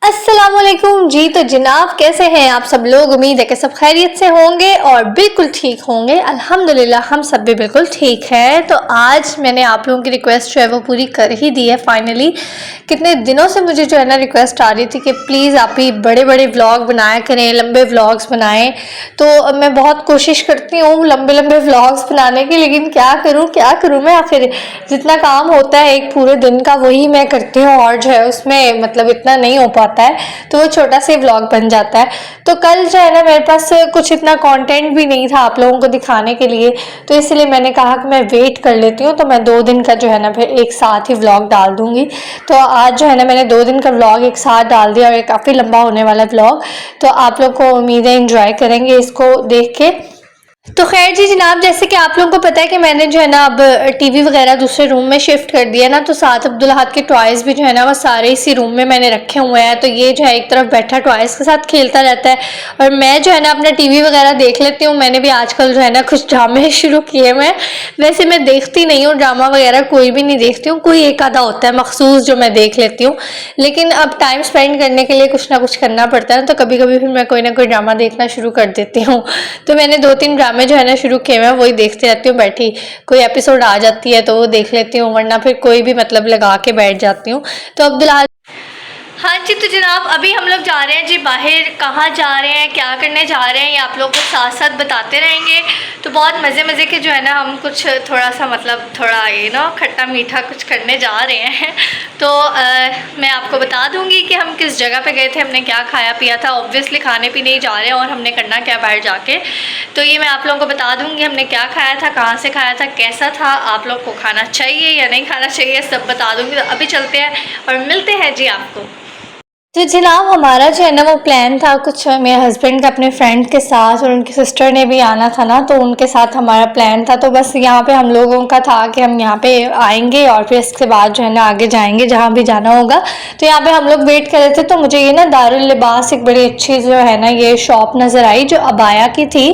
अस्सलामुअलैकुम जी। तो जनाब कैसे हैं आप सब लोग? उम्मीद है कि सब खैरियत से होंगे और बिल्कुल ठीक होंगे। अल्हम्दुलिल्लाह हम सब भी बिल्कुल ठीक हैं। तो आज मैंने आप लोगों की रिक्वेस्ट जो है वो पूरी कर ही दी है फाइनली। कितने दिनों से मुझे जो है ना रिक्वेस्ट आ रही थी कि प्लीज़ आप ही बड़े बड़े व्लॉग बनाया करें, लंबे व्लॉग्स बनाएं। तो मैं बहुत कोशिश करती हूँ लंबे लंबे व्लॉग्स बनाने की, लेकिन क्या करूँ मैं? आखिर जितना काम होता है एक पूरे दिन का वही मैं करती हूँ और जो है उसमें मतलब इतना नहीं हो पाता है, तो वो छोटा सा व्लॉग बन जाता है। तो कल जो है ना मेरे पास कुछ इतना कंटेंट भी नहीं था आप लोगों को दिखाने के लिए, तो इसलिए मैंने कहा कि मैं वेट कर लेती हूँ। तो मैं 2 दिन का जो है ना फिर एक साथ ही व्लॉग डाल दूँगी। तो आज जो है ना मैंने 2 दिन का व्लॉग एक साथ डाल दिया और ये काफ़ी लंबा होने वाला व्लॉग। तो आप लोग को उम्मीद है इंजॉय करेंगे इसको देख के। तो खैर जी जनाब, जैसे कि आप लोगों को पता है कि मैंने जो है ना अब टीवी वगैरह दूसरे रूम में शिफ्ट कर दिया ना, तो साथ अब्दुल्लाहद के टॉयज़ भी जो है ना वो सारे इसी रूम में मैंने रखे हुए हैं। तो ये जो है एक तरफ बैठा टॉयज़ के साथ खेलता रहता है और मैं जो है ना अपना टीवी वगैरह देख लेती हूँ। मैंने भी आजकल जो है ना कुछ ड्रामे शुरू किए मैं। वैसे मैं देखती नहीं हूँ ड्रामा वगैरह, कोई भी नहीं देखती हूँ, कोई एक आधा होता है मखसूस जो मैं देख लेती हूँ। लेकिन अब टाइम स्पेंड करने के लिए कुछ ना कुछ करना पड़ता है, तो कभी कभी फिर मैं कोई ना कोई ड्रामा देखना शुरू कर देती हूँ। तो मैंने 2-3 ड्रामे जो है ना शुरू किए, मैं वही देखती रहती हूँ बैठी। कोई एपिसोड आ जाती है तो वो देख लेती हूँ, वरना फिर कोई भी मतलब लगा के बैठ जाती हूँ। तो अब्दुल्ला, हाँ जी। तो जनाब अभी हम लोग जा रहे हैं जी बाहर। कहाँ जा रहे हैं, क्या करने जा रहे हैं, ये आप लोग को साथ साथ बताते रहेंगे। तो बहुत मज़े मज़े के जो है ना हम कुछ थोड़ा सा मतलब थोड़ा ये ना खट्टा मीठा कुछ करने जा रहे हैं। तो मैं आपको बता दूंगी कि हम किस जगह पे गए थे, हमने क्या खाया पिया था। ऑब्वियसली खाने पीने ही जा रहे हैं और हमने करना क्या बाहर जाके, तो ये मैं आप लोगों को बता दूंगी हमने क्या खाया था, कहाँ से खाया था, कैसा था, आप लोग को खाना चाहिए या नहीं खाना चाहिए, सब बता दूंगी। तो अभी चलते हैं और मिलते हैं जी आपको। तो जनाब हमारा जो है ना वो प्लान था कुछ मेरे हस्बैंड का अपने फ्रेंड के साथ, और उनकी सिस्टर ने भी आना था ना, तो उनके साथ हमारा प्लान था। तो बस यहाँ पे हम लोगों का था कि हम यहाँ पे आएंगे और फिर इसके बाद जो है ना आगे जाएंगे जहाँ भी जाना होगा। तो यहाँ पे हम लोग वेट कर रहे थे। तो मुझे ये ना दारुल लिबास एक बड़ी अच्छी जो है ना ये शॉप नज़र आई जो अबाया की थी,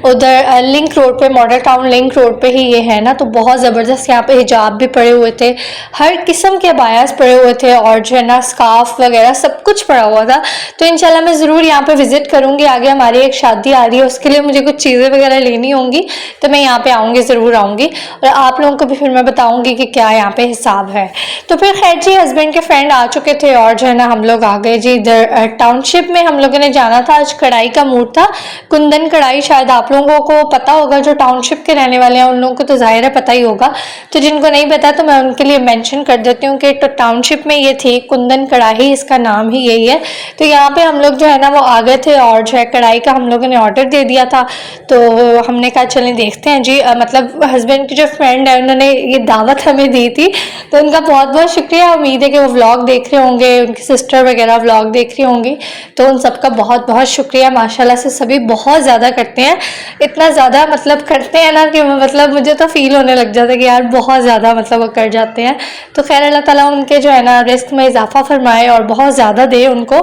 उधर लिंक रोड पे, मॉडल टाउन लिंक रोड पे ही ये है ना। तो बहुत ज़बरदस्त यहाँ पे हिजाब भी पड़े हुए थे, हर किस्म के अबायास पड़े हुए थे और जो है ना स्कार्फ वगैरह सब कुछ पड़ा हुआ था। तो इंशाल्लाह मैं ज़रूर यहाँ पे विज़िट करूँगी। आगे हमारी एक शादी आ रही है, उसके लिए मुझे कुछ चीज़ें वगैरह लेनी होंगी, तो मैं यहाँ पे आऊँगी, ज़रूर आऊँगी और आप लोगों को भी फिर मैं बताऊँगी कि क्या यहाँ पे हिसाब है। तो फिर खैर जी हस्बैंड के फ्रेंड आ चुके थे और जो है ना हम लोग आ गए जी इधर टाउनशिप में। हम लोगों ने जाना था, आज कढ़ाई का मूड था, कुंदन कढ़ाई। शायद आप लोगों को पता होगा, जो टाउनशिप के रहने वाले हैं उन लोगों को तो जाहिर है पता ही होगा। तो जिनको नहीं पता तो मैं उनके लिए मेंशन कर देती हूँ कि तो टाउनशिप में ये थी कुंदन कढ़ाई, इसका नाम ही यही है। तो यहाँ पे हम लोग जो है ना वो आ गए थे और जो है कढ़ाई का हम लोगों ने ऑर्डर दे दिया था। तो हमने कहा चलें देखते हैं जी। मतलब हस्बैंड की जो फ्रेंड है उन्होंने ये दावत हमें दी थी, तो उनका बहुत बहुत शुक्रिया। उम्मीद है कि वो व्लॉग देख रहे होंगे, उनकी सिस्टर वगैरह व्लॉग देख रही होंगी, तो उन सबका बहुत बहुत शुक्रिया। माशाल्लाह से सभी बहुत ज़्यादा करते हैं, इतना ज़्यादा मतलब करते हैं ना कि मतलब मुझे तो फील होने लग जाता है कि यार बहुत ज़्यादा मतलब वो कर जाते हैं। तो खैर अल्लाह ताला उनके जो है ना रिस्क में इजाफा फरमाए और बहुत ज़्यादा दे उनको,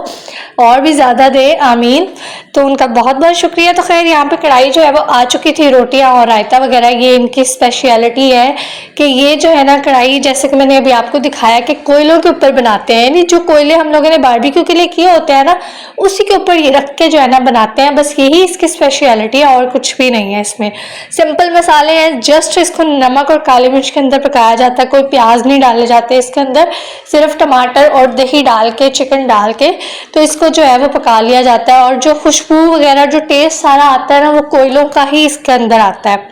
और भी ज़्यादा दे, आमीन। तो उनका बहुत बहुत शुक्रिया। तो खैर यहाँ पे कढ़ाई जो है वो आ चुकी थी, रोटियाँ और रायता वगैरह। ये इनकी स्पेशलिटी है कि ये जो है ना कढ़ाई, जैसे कि मैंने अभी आपको दिखाया कि कोयलों के ऊपर बनाते हैं, यानी जो कोयले हम लोगों ने बारबेक्यू के लिए किए होते हैं ना, उसी के ऊपर ये रख के जो है ना बनाते हैं। बस यही इसकी स्पेशलिटी है और कुछ भी नहीं है इसमें। सिंपल मसाले हैं, जस्ट इसको नमक और काली मिर्च के अंदर पकाया जाता है, कोई प्याज नहीं डाले जाते इसके अंदर, सिर्फ टमाटर और दही डाल के, चिकन डाल के तो इसको जो है वो पका लिया जाता है। और जो खुशबू वगैरह, जो टेस्ट सारा आता है ना, वो कोयलों का ही इसके अंदर आता है।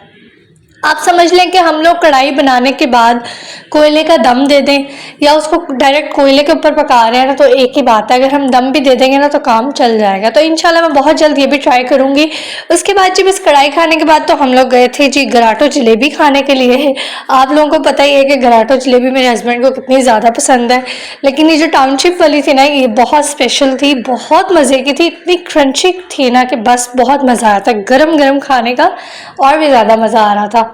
आप समझ लें कि हम लोग कढ़ाई बनाने के बाद कोयले का दम दे दें या उसको डायरेक्ट कोयले के ऊपर पका रहे हैं ना, तो एक ही बात है। अगर हम दम भी दे देंगे ना तो काम चल जाएगा। तो इंशाल्लाह मैं बहुत जल्द ये भी ट्राई करूँगी। उसके बाद जब इस कढ़ाई खाने के बाद तो हम लोग गए थे जी गराटो जलेबी खाने के लिए। आप लोगों को पता ही है कि गराटो जलेबी मेरे हस्बैंड को कितनी ज़्यादा पसंद है, लेकिन ये जो टाउनशिप वाली थी ना ये बहुत स्पेशल थी, बहुत मज़े की थी, इतनी क्रंची थी ना कि बस बहुत मज़ा आया था। गरम गरम खाने का और भी ज़्यादा मज़ा आ रहा था।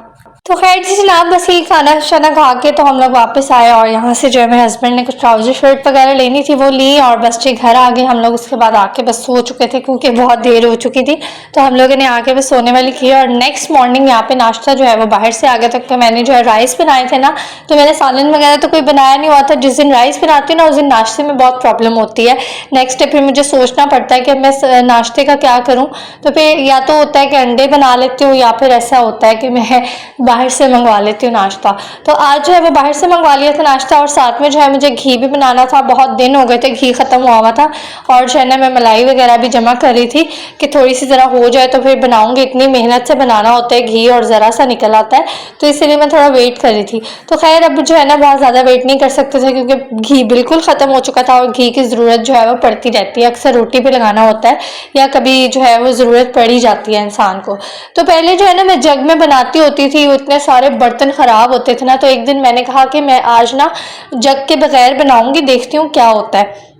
तो खैर जी जनाब, बस यही खाना शाना खा के तो हम लोग वापस आए और यहाँ से जो है मेरे हस्बैंड ने कुछ ट्राउजर शर्ट वगैरह लेनी थी वो ली और बस जी घर आ गए हम लोग। उसके बाद आके बस सो चुके थे क्योंकि बहुत देर हो चुकी थी, तो हम लोगों ने आके बस सोने वाली की। और नेक्स्ट मॉर्निंग यहाँ पे नाश्ता जो है वो बाहर से आ गया था। तो मैंने जो है राइस बनाए थे ना, तो मैंने सालन वगैरह तो कोई बनाया नहीं हुआ था। जिस दिन राइस बनाती हूँ ना उस दिन नाश्ते में बहुत प्रॉब्लम होती है। नेक्स्ट डे फिर मुझे सोचना पड़ता है कि मैं नाश्ते का क्या करूँ। तो फिर या तो होता है कि अंडे बना लेती हूँ या फिर ऐसा होता है कि मैं बाहर से मंगवा लेती हूँ नाश्ता। तो आज जो है वो बाहर से मंगवा लिया था नाश्ता और साथ में जो है मुझे घी भी बनाना था। बहुत दिन हो गए थे, घी खत्म हुआ था और जो है ना मैं मलाई वगैरह भी जमा कर रही थी कि थोड़ी सी ज़रा हो जाए तो फिर बनाऊंगी। इतनी मेहनत से बनाना होता है घी और ज़रा सा निकल आता है, तो इसलिए मैं थोड़ा वेट कर रही थी। तो खैर अब जो है ना बहुत ज़्यादा वेट नहीं कर सकते थे क्योंकि घी बिल्कुल ख़त्म हो चुका था और घी की ज़रूरत जो है वो पड़ती रहती है। अक्सर रोटी पे लगाना होता है या कभी जो है वो ज़रूरत पड़ ही जाती है इंसान को। तो पहले जो है ना मैं जग में बनाती होती थी, इतने सारे बर्तन ख़राब होते थे ना, तो एक दिन मैंने कहा कि मैं आज ना जग के बगैर बनाऊंगी, देखती हूँ क्या होता है।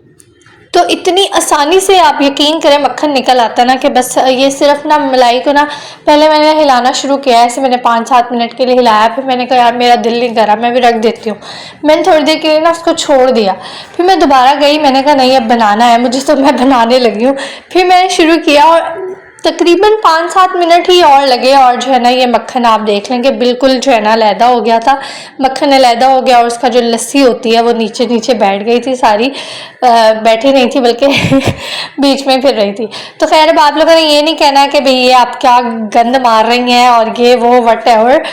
तो इतनी आसानी से आप यकीन करें मक्खन निकल आता है ना कि बस ये सिर्फ ना मलाई को ना पहले मैंने हिलाना शुरू किया, ऐसे मैंने 5-7 मिनट के लिए हिलाया। फिर मैंने कहा यार मेरा दिल नहीं कर रहा, मैं भी रख देती हूँ। मैंने थोड़ी देर के लिए ना उसको छोड़ दिया। फिर मैं दोबारा गई, मैंने कहा नहीं अब बनाना है मुझे, तो मैं बनाने लगी हूँ। फिर मैंने शुरू किया और तकरीबन 5-7 मिनट ही और लगे और जो है ना ये मक्खन आप देख लेंगे बिल्कुल जो है ना अलहदा हो गया था। मक्खन अलहदा हो गया और उसका जो लस्सी होती है वो नीचे नीचे बैठ गई थी सारी, बैठी नहीं थी बल्कि बीच में फिर रही थी। तो खैर अब आप लोगों ने ये नहीं कहना कि भाई ये आप क्या गंद मार रही हैं और ये वो वट एवर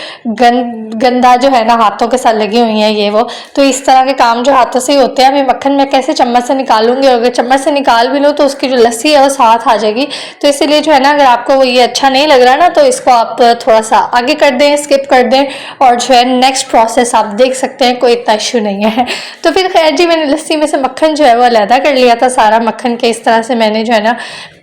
गंदा जो है ना हाथों के साथ लगी हुई है ये वो। तो इस तरह के काम जो हाथों से ही होते हैं। अभी मक्खन मैं कैसे चम्मच से निकालूंगी और अगर चम्मच से निकाल भी लो तो उसकी जो लस्सी है वो साथ आ जाएगी। तो इसीलिए जो है ना अगर आपको ये अच्छा नहीं लग रहा ना तो इसको आप थोड़ा सा आगे कर दें, स्किप कर दें और जो है नेक्स्ट प्रोसेस आप देख सकते हैं, कोई इतना इशू नहीं है। तो फिर खैर जी मैंने लस्सी में से मक्खन जो है वो अलहदा कर लिया था सारा। मक्खन के इस तरह से मैंने जो है ना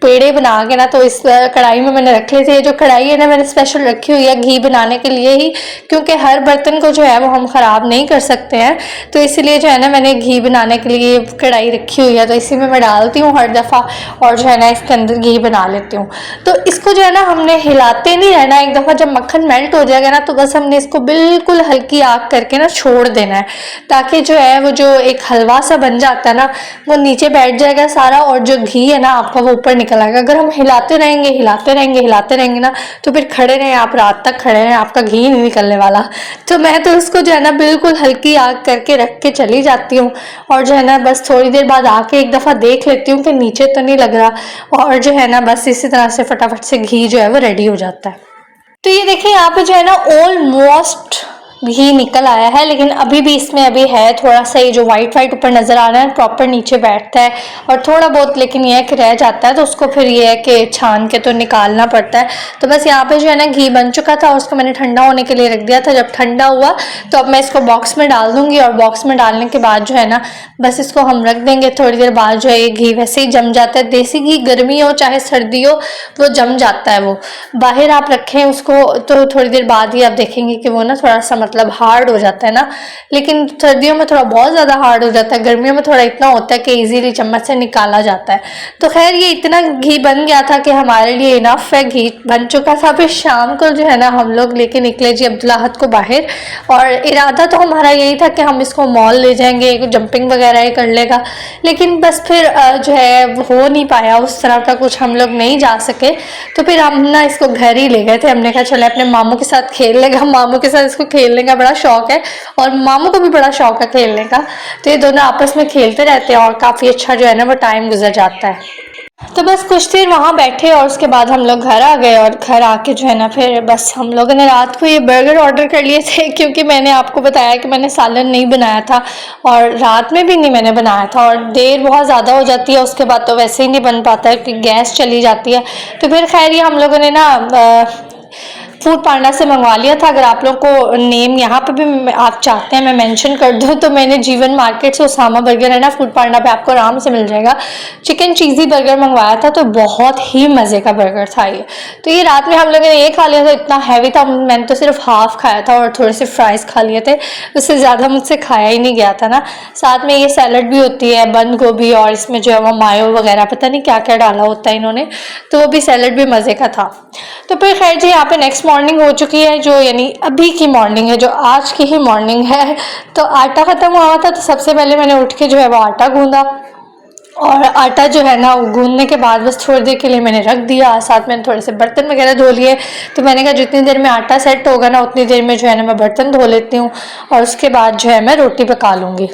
पेड़े बना के ना तो इस कढ़ाई में मैंने रखे थे। जो कढ़ाई है ना मैंने स्पेशल रखी हुई है घी बनाने के लिए ही, क्योंकि हर बर्तन को जो है वो हम ख़राब नहीं कर सकते हैं। तो इसलिए जो है ना मैंने घी बनाने के लिए कढ़ाई रखी हुई है, तो इसी में मैं डालती हूँ हर दफ़ा और जो है ना इसके अंदर घी बना लेती हूँ। तो इसको जो है ना हमने हिलाते नहीं रहना। एक दफ़ा जब मक्खन मेल्ट हो जाएगा ना तो बस हमने इसको बिल्कुल हल्की आग करके ना छोड़ देना है, ताकि जो है वो जो एक हलवा सा बन जाता है ना वो नीचे बैठ जाएगा सारा और जो घी है ना आपका वो ऊपर निकल आएगा। अगर हम हिलाते रहेंगे हिलाते रहेंगे हिलाते रहेंगे ना तो फिर खड़े रहें आप रात तक खड़े रहें, आपका घी नहीं निकलने वाला। तो मैं तो उसको जो है ना बिल्कुल हल्की आग करके रख के चली जाती हूँ और जो है ना बस थोड़ी देर बाद आके एक दफ़ा देख लेती हूँ कि नीचे तो नहीं लग रहा और जो है ना बस इसी तरह से फटाफट से घी जो है वो रेडी हो जाता है। तो ये देखिए यहाँ पे जो है ना ऑलमोस्ट घी निकल आया है, लेकिन अभी भी इसमें अभी है थोड़ा सा ये जो वाइट वाइट ऊपर नज़र आ रहा है प्रॉपर नीचे बैठता है और थोड़ा बहुत लेकिन ये है कि रह जाता है, तो उसको फिर ये है कि छान के तो निकालना पड़ता है। तो बस यहाँ पे जो है ना घी बन चुका था, उसको मैंने ठंडा होने के लिए रख दिया था। जब ठंडा हुआ तो अब मैं इसको बॉक्स में डाल दूँगी और बॉक्स में डालने के बाद जो है ना बस इसको हम रख देंगे। थोड़ी देर बाद जो है ये घी वैसे ही जम जाता है। देसी घी गर्मी हो चाहे सर्दी हो वो जम जाता है। वो बाहर आप रखें उसको तो थोड़ी देर बाद ही आप देखेंगे कि वो ना थोड़ा सा मतलब हार्ड हो जाता है ना, लेकिन सर्दियों में थोड़ा बहुत ज़्यादा हार्ड हो जाता है, गर्मियों में थोड़ा इतना होता है कि इजीली चम्मच से निकाला जाता है। तो खैर ये इतना घी बन गया था कि हमारे लिए इनफ है, घी बन चुका था। फिर शाम को जो है ना हम लोग लेके निकले जी अब्दुल्लाहत को बाहर और इरादा तो हमारा यही था कि हम इसको मॉल ले जाएंगे, जंपिंग वगैरह ही कर लेगा, लेकिन बस फिर जो है हो नहीं पाया, उस तरह का कुछ हम लोग नहीं जा सके। तो फिर हम ना इसको घर ही ले गए थे। हमने कहा चले अपने मामू के साथ खेल लेगा, मामू के साथ इसको खेलने का बड़ा शौक है और मामू को भी बड़ा शौक है खेलने का। तो ये दोनों आपस में खेलते रहते हैं और काफ़ी अच्छा जो है ना वो टाइम गुजर जाता है। तो बस कुछ देर वहाँ बैठे और उसके बाद हम लोग घर आ गए और घर आके जो है ना फिर बस हम लोगों ने रात को ये बर्गर ऑर्डर कर लिए थे, क्योंकि मैंने आपको बताया कि मैंने सालन नहीं बनाया था और रात में भी नहीं मैंने बनाया था और देर बहुत ज़्यादा हो जाती है, उसके बाद तो वैसे ही नहीं बन पाता है क्योंकि गैस चली जाती है। तो फिर खैर ये हम लोगों ने ना फूड पांडा से मंगवा लिया था। अगर आप लोग को नेम यहाँ पे भी आप चाहते हैं मैं मेंशन कर दूँ तो मैंने जीवन मार्केट से उसामा बर्गर है ना फूड पांडा पे आपको आराम से मिल जाएगा, चिकन चीज़ी बर्गर मंगवाया था, तो बहुत ही मज़े का बर्गर था ये। तो ये रात में हम लोगों ने ये खा लिया था, इतना हैवी था, मैंने तो सिर्फ हाफ खाया था और थोड़े से फ्राइज़ खा लिए थे, उससे ज़्यादा मुझसे खाया ही नहीं गया था ना। साथ में ये सैलड भी होती है बंद गोभी और इसमें जो है वो मायो वगैरह पता नहीं क्या क्या डाला होता है इन्होंने, तो वो भी सैलड भी मज़े का था। तो फिर खैर जी यहाँ पे नेक्स्ट मॉर्निंग हो चुकी है, जो यानी अभी की मॉर्निंग है, जो आज की ही मॉर्निंग है। तो आटा ख़त्म हुआ था, तो सबसे पहले मैंने उठ के जो है वो आटा गूंदा, और आटा जो है ना गूंदने के बाद बस थोड़ी देर के लिए मैंने रख दिया। साथ में थोड़े से बर्तन वगैरह धो लिए। तो मैंने कहा जितनी देर में आटा सेट होगा ना उतनी देर में जो है ना मैं बर्तन धो लेती हूँ, और उसके बाद जो है मैं रोटी पका लूँगी।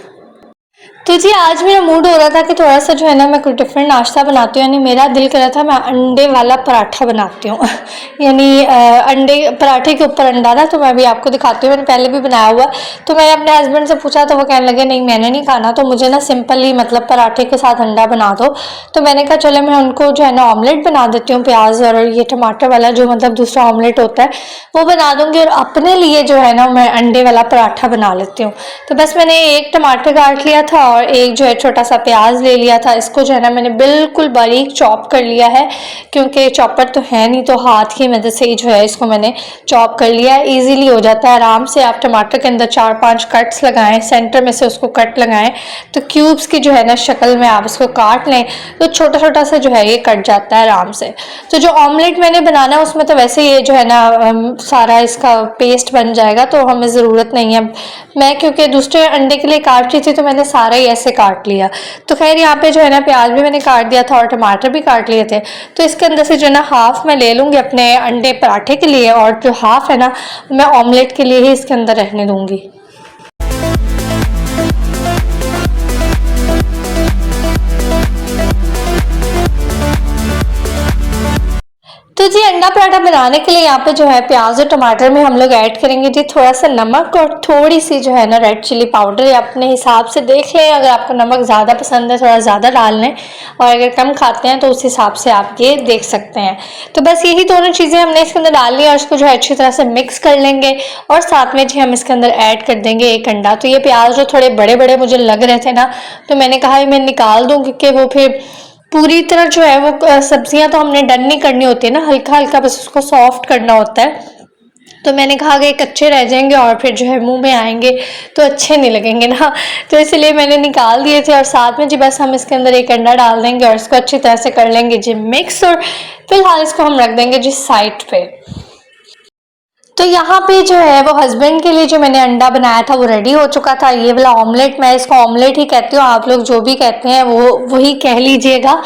तो जी आज मेरा मूड हो रहा था कि थोड़ा सा जो है ना मैं कुछ डिफरेंट नाश्ता बनाती हूँ, यानी मेरा दिल कर रहा था मैं अंडे वाला पराठा बनाती हूँ यानी अंडे पराठे के ऊपर अंडा ना, तो मैं भी आपको दिखाती हूँ। मैंने पहले भी बनाया हुआ। तो मैंने अपने हस्बैंड से पूछा तो वो कहने लगे नहीं मैंने नहीं खाना, तो मुझे ना सिंपली मतलब पराठे के साथ अंडा बना दो। तो मैंने कहा चलो मैं उनको जो है ना ऑमलेट बना देती हूँ, प्याज और ये टमाटर वाला जो मतलब दूसरा ऑमलेट होता है वो बना दूँगी, और अपने लिए जो है ना मैं अंडे वाला पराठा बना लेती हूँ। तो बस मैंने एक टमाटर काट लिया था और एक जो है छोटा सा प्याज ले लिया था। इसको जो है ना मैंने बिल्कुल बारीक चॉप कर लिया है, क्योंकि चॉपर तो है नहीं, तो हाथ की मदद से ही जो है इसको मैंने चॉप कर लिया है। इजीली हो जाता है आराम से। आप टमाटर के अंदर 4-5 कट्स लगाएं, सेंटर में से उसको कट लगाएं, तो क्यूब्स की जो है ना शक्ल में आप इसको काट लें तो छोटा छोटा सा जो है ये कट जाता है आराम से। तो जो ऑमलेट मैंने बनाना है उसमें तो वैसे ये जो है ना सारा इसका पेस्ट बन जाएगा, तो हमें ज़रूरत नहीं है। मैं क्योंकि दूसरे अंडे के लिए काट रही थी तो मैंने सारा ही ऐसे काट लिया। तो खैर यहाँ पे जो है ना प्याज भी मैंने काट दिया था और टमाटर भी काट लिए थे। तो इसके अंदर से जो है ना हाफ मैं ले लूँगी अपने अंडे पराठे के लिए, और जो हाफ है ना मैं ऑमलेट के लिए ही इसके अंदर रहने दूँगी। तो जी अंडा पराठा बनाने के लिए यहाँ पे जो है प्याज और टमाटर में हम लोग ऐड करेंगे जी थोड़ा सा नमक और थोड़ी सी जो है ना रेड चिली पाउडर। अपने हिसाब से देख लें, अगर आपको नमक ज़्यादा पसंद है थोड़ा ज़्यादा डाल लें, और अगर कम खाते हैं तो उस हिसाब से आप ये देख सकते हैं। तो बस यही दोनों चीज़ें हमने इसके अंदर डाल ली और इसको जो है अच्छी तरह से मिक्स कर लेंगे, और साथ में जी हम इसके अंदर ऐड कर देंगे एक अंडा। तो ये प्याज जो थोड़े बड़े बड़े मुझे लग रहे थे ना, तो मैंने कहा मैं निकाल दूँ, क्योंकि वो फिर पूरी तरह जो है वो सब्जियां तो हमने डन नहीं करनी होती है ना, हल्का हल्का बस उसको सॉफ्ट करना होता है। तो मैंने कहा कि कच्चे रह जाएंगे और फिर जो है मुंह में आएंगे तो अच्छे नहीं लगेंगे ना, तो इसलिए मैंने निकाल दिए थे। और साथ में जी बस हम इसके अंदर एक अंडा डाल देंगे और इसको अच्छी तरह से कर लेंगे जी मिक्स, और फिलहाल इसको हम रख देंगे जी साइड पे। तो यहाँ पे जो है वो हस्बैंड के लिए जो मैंने अंडा बनाया था वो रेडी हो चुका था। ये वाला ऑमलेट, मैं इसको ऑमलेट ही कहती हूँ, आप लोग जो भी कहते हैं वो वही कह लीजिएगा।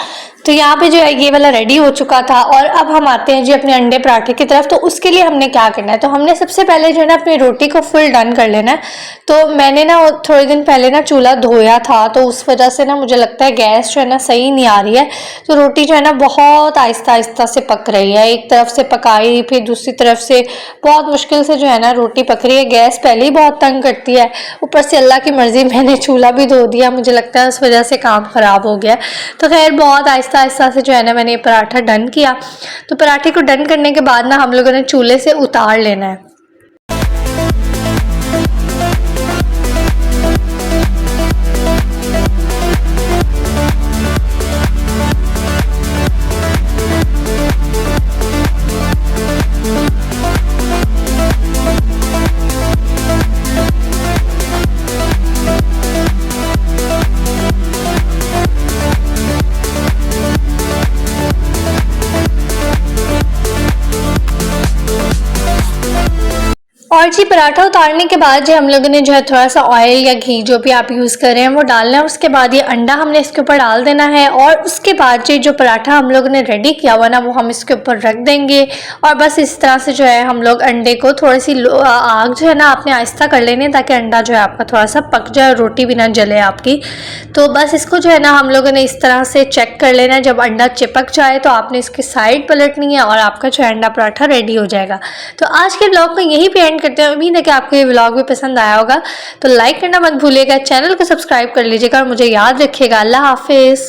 तो यहाँ पे जो है ये वाला रेडी हो चुका था, और अब हम आते हैं जी अपने अंडे पराठे की तरफ। तो उसके लिए हमने क्या करना है, तो हमने सबसे पहले जो है ना अपनी रोटी को फुल डन कर लेना है। तो मैंने ना थोड़े दिन पहले ना चूल्हा धोया था, तो उस वजह से ना मुझे लगता है गैस जो है ना सही नहीं आ रही है। तो रोटी जो है ना बहुत आहिस्ता आहिस्ता से पक रही है, एक तरफ से पकाई फिर दूसरी तरफ से बहुत मुश्किल से जो है ना रोटी पक रही है। गैस पहले ही बहुत तंग करती है, ऊपर से अल्लाह की मर्जी मैंने चूल्हा भी धो दिया, मुझे लगता है उस वजह से काम खराब हो गया। तो खैर बहुत आहिस्ता आहिस्ता से जो है ना मैंने ये पराठा डन किया। तो पराठे को डन करने के बाद ना हम लोगों ने चूल्हे से उतार लेना है। और जी पराठा उतारने के बाद जी हम लोगों ने जो है थोड़ा सा ऑयल या घी जो भी आप यूज़ कर रहे हैं वो डालना है। उसके बाद ये अंडा हमने इसके ऊपर डाल देना है, और उसके बाद जी जो पराठा हम लोगों ने रेडी किया हुआ ना वो हम इसके ऊपर रख देंगे। और बस इस तरह से जो है हम लोग अंडे को थोड़ी सी आग जो है ना आपने आहिस्ता कर लेनी है, ताकि अंडा जो है आपका थोड़ा सा पक जाए और रोटी भी ना जले आपकी। तो बस इसको जो है ना हम लोगों ने इस तरह से चेक कर लेना है। जब अंडा चिपक जाए तो आपने इसकी साइड पलटनी है, और आपका जो है अंडा पराठा रेडी हो जाएगा। तो आज के ब्लॉग को यहीं पे एंड करते हैं। उम्मीद है कि आपको ये व्लॉग भी पसंद आया होगा। तो लाइक करना मत भूलिएगा, चैनल को सब्सक्राइब कर लीजिएगा, और मुझे याद रखिएगा। अल्लाह हाफिज़।